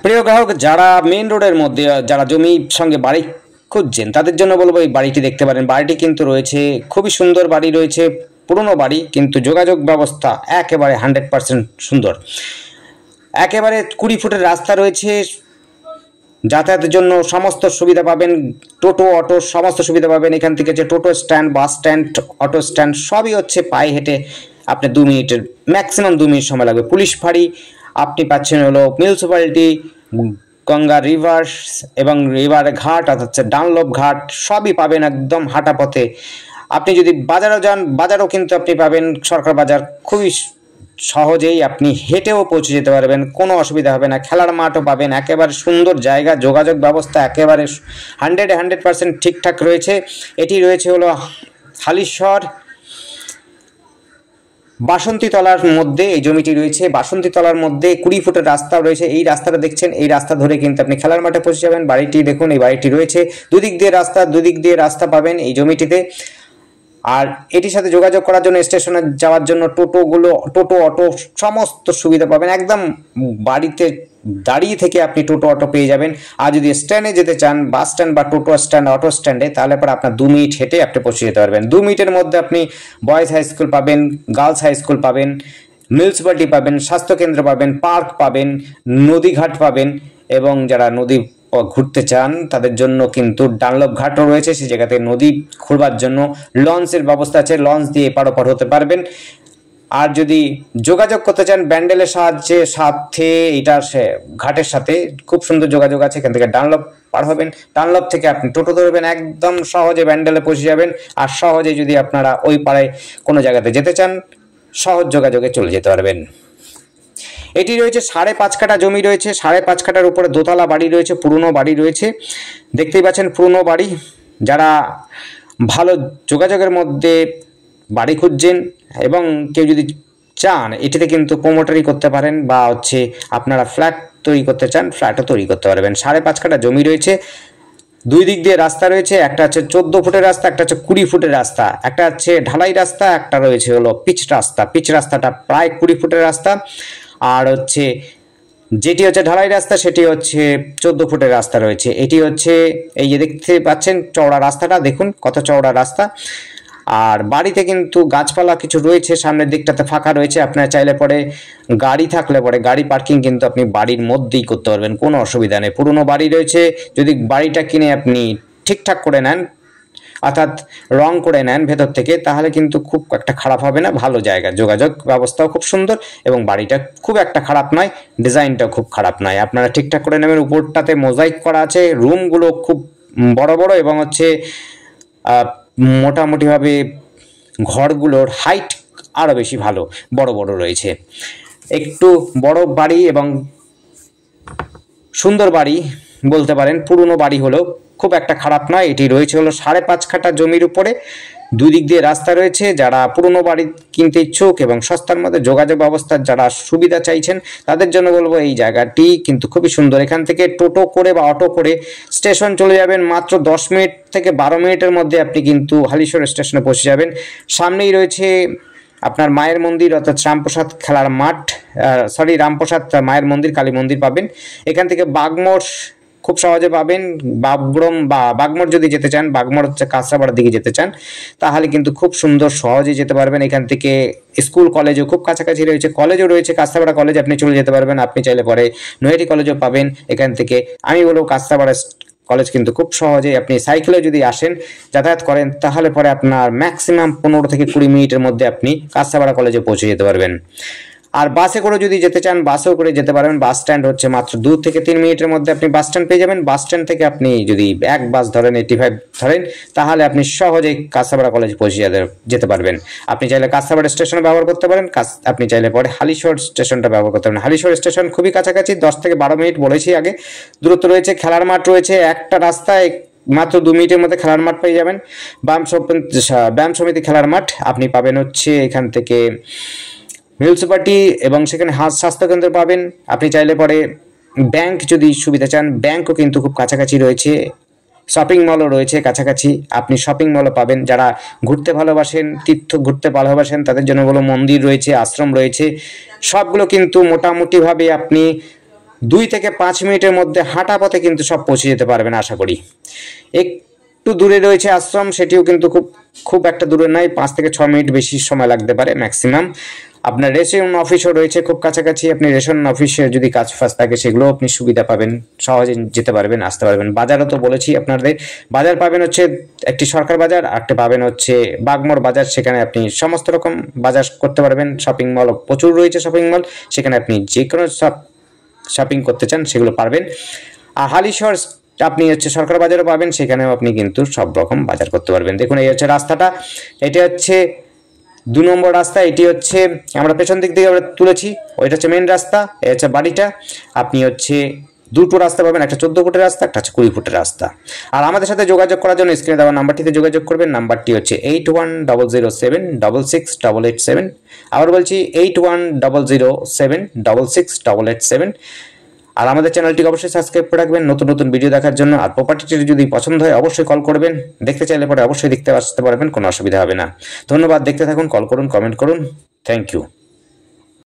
প্রিয় গ্রাহক, যারা মেইন রোডের মধ্যে যারা জমির সঙ্গে বাড়ি খুঁজছেন তাদের জন্য বলবো এই বাড়িটি দেখতে পারেন। বাড়িটি কিন্তু রয়েছে খুবই সুন্দর বাড়ি রয়েছে, পুরনো বাড়ি, কিন্তু যোগাযোগ ব্যবস্থা একেবারে 100% সুন্দর। একেবারে 20 ফুটের রাস্তা রয়েছে, যাতায়াতের জন্য সমস্ত সুবিধা পাবেন, টোটো অটো সমস্ত সুবিধা পাবেন। এখান থেকে যে টোটো stand, bus stand, auto stand সবই হচ্ছে পায়ে হেঁটে আপনি 2 মিনিটের ম্যাক্সিমাম 2 মিনিট সময় লাগবে। পুলিশ ফাঁড়ি আপনি পাচ্ছেন হলো মিউনিসিপ্যালিটি, গঙ্গা রিভার্স এবং রিভার ঘাট অর্থাৎ ডানলপ ঘাট সবই পাবেন একদম হাঁটা পথে। আপনি যদি বাজারেও যান, বাজারও কিন্তু আপনি পাবেন সরকার বাজার, খুবই সহজেই আপনি হেঁটেও পৌঁছে যেতে পারবেন, কোনো অসুবিধা হবে না। খেলার মাঠও পাবেন, একেবারে সুন্দর জায়গা, যোগাযোগ ব্যবস্থা একেবারে 100% ঠিকঠাক রয়েছে। এটি রয়েছে হলো হালিশহর বাসন্তীতলার মধ্যে এই জমিটি রয়েছে। বাসন্তীতলার মধ্যে 20 ফুটের রাস্তা রয়েছে। এই রাস্তাটা দেখছেন, এই রাস্তা ধরে কিন্তু আপনি খেলার মাঠে পৌঁছে যাবেন। বাড়িটি দেখুন, এই বাড়িটি রয়েছে দুদিক দিয়ে রাস্তা পাবেন এই জমিটিতে। আর এটির সাথে যোগাযোগ করার জন্য স্টেশনে যাওয়ার জন্য টোটো অটো সমস্ত সুবিধা পাবেন। একদম বাড়িতে দাঁড়িয়ে থেকে আপনি টোটো অটো পেয়ে যাবেন। আর যদি স্ট্যান্ডে যেতে চান, বাস স্ট্যান্ড বা টোটো স্ট্যান্ড, অটো স্ট্যান্ডে, তাহলে পরে আপনার 2 মিনিট হেঁটে আপনি পৌঁছে যেতে পারবেন। 2 মিনিটের মধ্যে আপনি বয়েজ হাই স্কুল পাবেন, গার্লস হাই স্কুল পাবেন, মিউনিসিপ্যালিটি পাবেন, স্বাস্থ্যকেন্দ্র পাবেন, পার্ক পাবেন, নদীঘাট পাবেন। এবং যারা নদী ঘুরতে চান তাদের জন্য কিন্তু ডানলপ ঘাটও রয়েছে, সেই জায়গাতে নদী ঘুরবার জন্য লঞ্চের ব্যবস্থা আছে, লঞ্চ দিয়ে এপার ওপার হতে পারবেন। আর যদি যোগাযোগ করতে চান ব্যান্ডেলের সাথে এটার ঘাটের সাথে খুব সুন্দর যোগাযোগ আছে। এখান থেকে ডানলপ পার হবেন, ডানলপ থেকে আপনি টোটো ধরবেন, একদম সহজে ব্যান্ডেলে পৌঁছে যাবেন। আর সহজে যদি আপনারা ওই পাড়ায় কোনো জায়গাতে যেতে চান, সহজ যোগাযোগে চলে যেতে পারবেন। এটি রয়েছে 5.5 কাঠা জমি রয়েছে, 5.5 কাঠার উপরে দোতলা বাড়ি রয়েছে, পুরনো বাড়ি রয়েছে, দেখতেই পাচ্ছেন পুরনো বাড়ি। যারা ভালো যোগাযোগের মধ্যে বাড়ি খুঁজছেন এবং কেউ যদি চান এটিতে কিন্তু প্রমোটারি করতে পারেন, বা হচ্ছে আপনারা ফ্ল্যাট তৈরি করতে চান, ফ্ল্যাটও তৈরি করতে পারবেন। 5.5 কাঠা জমি রয়েছে, দুই দিক দিয়ে রাস্তা রয়েছে, একটা হচ্ছে 14 ফুটের রাস্তা, একটা হচ্ছে 20 ফুটের রাস্তা, একটা হচ্ছে ঢালাই রাস্তা, একটা রয়েছে হলো পিচ রাস্তা। পিচ রাস্তাটা প্রায় 20 ফুটের রাস্তা, আর হচ্ছে যেটি হচ্ছে ঢালাই রাস্তা সেটি হচ্ছে 14 ফুটের রাস্তা রয়েছে। এটি হচ্ছে এই যে দেখতে পাচ্ছেন চওড়া রাস্তাটা, দেখুন কত চওড়া রাস্তা। আর বাড়িতে কিন্তু গাছপালা কিছু রয়েছে, সামনের দিকটাতে ফাঁকা রয়েছে। আপনার চাইলে পরে গাড়ি থাকলে পরে গাড়ি পার্কিং কিন্তু আপনি বাড়ির মধ্যেই করতে পারবেন, কোনো অসুবিধা নেই। পুরনো বাড়ি রয়েছে, যদি বাড়িটা কিনে আপনি ঠিকঠাক করে নেন অর্থাৎ রং করে নেন ভেতর থেকে, তাহলে কিন্তু খুব একটা খারাপ হবে না, ভালো জায়গা, যোগাযোগ ব্যবস্থাও খুব সুন্দর এবং বাড়িটা খুব একটা খারাপ নয়, ডিজাইনটাও খুব খারাপ নয়। আপনারা ঠিকঠাক করে নেবেন। উপরটাতে মোজাইক করা আছে, রুমগুলো খুব বড় বড় এবং হচ্ছে মোটামুটিভাবে ঘরগুলোর হাইট আরও বেশি ভালো, বড় বড় রয়েছে। একটু বড় বাড়ি এবং সুন্দর বাড়ি বলতে পারেন, পুরনো বাড়ি হলেও খুব একটা খারাপ নয়। এটি রয়েছে হলো 5.5 কাঠা জমির উপরে, দুই দিক দিয়ে রাস্তা রয়েছে। যারা পুরনো বাড়ি কিনতে ইচ্ছুক এবং সস্তার মধ্যে যোগাযোগ ব্যবস্থার যারা সুবিধা চাইছেন তাদের জন্য বলবো এই জায়গাটি কিন্তু খুবই সুন্দর। এখান থেকে টোটো করে বা অটো করে স্টেশন চলে যাবেন, মাত্র 10 মিনিট থেকে 12 মিনিটের মধ্যে আপনি কিন্তু হালিশহর স্টেশনে পৌঁছে যাবেন। সামনেই রয়েছে আপনার মায়ের মন্দির অর্থাৎ রামপ্রসাদ খেলার মাঠ, রামপ্রসাদ মায়ের মন্দির, কালী মন্দির পাবেন। এখান থেকে বাগমোড় খুব সহজে পাবেন। বাগমোড় যদি যেতে চান, বাগমোড় হচ্ছে কাঁচরাপাড়ার দিকে যেতে চান, তাহলে কিন্তু খুব সুন্দর সহজে যেতে পারবেন। এখান থেকে স্কুল কলেজও খুব কাছাকাছি রয়েছে, কলেজও রয়েছে, কাঁচরাপাড়া কলেজ আপনি চলে যেতে পারবেন। আপনি চাইলে পরে নৈহাটি কলেজও পাবেন। এখান থেকে আমি বলবো কাঁচরাপাড়া কলেজ কিন্তু খুব সহজে আপনি সাইকেলে যদি আসেন, যাতায়াত করেন, তাহলে পরে আপনার ম্যাক্সিমাম 15 থেকে 20 মিনিটের মধ্যে আপনি কাঁচরাপাড়া কলেজে পৌঁছে যেতে পারবেন। আর বাসে করে যদি যেতে চান, বাসেও করে যেতে পারবেন। বাস স্ট্যান্ড হচ্ছে মাত্র 2 থেকে 3 মিনিটের মধ্যে আপনি বাস স্ট্যান্ড পেয়ে যাবেন। বাস স্ট্যান্ড থেকে আপনি যদি এক বাস ধরেন, 85 ধরেন, তাহলে আপনি সহজেই কাঁচরাপাড়া কলেজ পৌঁছে যেতে পারবেন। আপনি চাইলে কাঁচরাপাড়া স্টেশন ব্যবহার করতে পারেন, আপনি চাইলে পরে হালিশহর স্টেশনটা ব্যবহার করতে পারেন। হালিশহর স্টেশন খুবই কাছাকাছি, 10 থেকে 12 মিনিট বলেছি আগে দূরত্ব রয়েছে। খেলার মাঠ রয়েছে, একটা রাস্তায় মাত্র 2 মিনিটের মধ্যে খেলার মাঠ পেয়ে যাবেন। ব্যায়াম সমিতি খেলার মাঠ আপনি পাবেন হচ্ছে এখান থেকে মিউনিসিপ্যালিটি, এবং সেখানে স্বাস্থ্যকেন্দ্র পাবেন। আপনি চাইলে পরে ব্যাংক যদি সুবিধা চান, ব্যাংকও কিন্তু খুব কাছাকাছি রয়েছে। শপিং মলও রয়েছে কাছাকাছি, আপনি শপিং মলও পাবেন। যারা ঘুরতে ভালোবাসেন, তীর্থ ঘুরতে ভালোবাসেন, তাদের জন্য বলো মন্দির রয়েছে, আশ্রম রয়েছে, সবগুলো কিন্তু মোটামুটিভাবে আপনি 2 থেকে 5 মিনিটের মধ্যে হাঁটা পথে কিন্তু সব পৌঁছে যেতে পারবেন আশা করি। একটু দূরে রয়েছে আশ্রম, সেটিও কিন্তু খুব একটা দূরে নয়, 5 থেকে 6 মিনিট বেশি সময় লাগতে পারে ম্যাক্সিমাম। আপনার রেশন অফিসও রয়েছে খুব কাছাকাছি, আপনি রেশন অফিসে যদি কাজ ফাজ থাকে সেগুলো আপনি সুবিধা পাবেন, সহজে যেতে পারবেন, আসতে পারবেন। বাজারও তো বলেছি আপনাদের, বাজার পাবেন হচ্ছে একটি সরকার বাজার, আর একটা পাবেন হচ্ছে বাগমোড় বাজার, সেখানে আপনি সমস্ত রকম বাজার করতে পারবেন। শপিং মল প্রচুর রয়েছে, শপিং মল, সেখানে আপনি যে কোনো সব শপিং করতে চান সেগুলো পারবেন। আর হালিশহর আপনি হচ্ছে সরকার বাজারও পাবেন, সেখানেও আপনি কিন্তু সব রকম বাজার করতে পারবেন। দেখুন এই হচ্ছে রাস্তাটা, এটা হচ্ছে 2 নম্বর রাস্তা, এটি হচ্ছে আমরা পেছন দিক থেকে আমরা তুলেছি, ওইটা হচ্ছে মেন রাস্তা, এই হচ্ছে বাড়িটা। আপনি হচ্ছে দুটো রাস্তা পাবেন, একটা 14 ফুটের রাস্তা, একটা হচ্ছে 20 ফুটের রাস্তা। আর আমাদের সাথে যোগাযোগ করার জন্য স্ক্রিনে দেওয়া নাম্বারটিতে যোগাযোগ করবেন। নাম্বারটি হচ্ছে 8100766887। আবার বলছি 8100766887। আর আমাদের চ্যানেলটিকে অবশ্যই সাবস্ক্রাইব করে রাখবেন নতুন নতুন ভিডিও দেখার জন্য। আর প্রপার্টিটি যদি পছন্দ হয় অবশ্যই কল করবেন, দেখতে চাইলে পরে অবশ্যই দেখতে আসতে পারবেন, কোনো অসুবিধা হবে না। ধন্যবাদ, দেখতে থাকুন, কল করুন, কমেন্ট করুন। Thank you.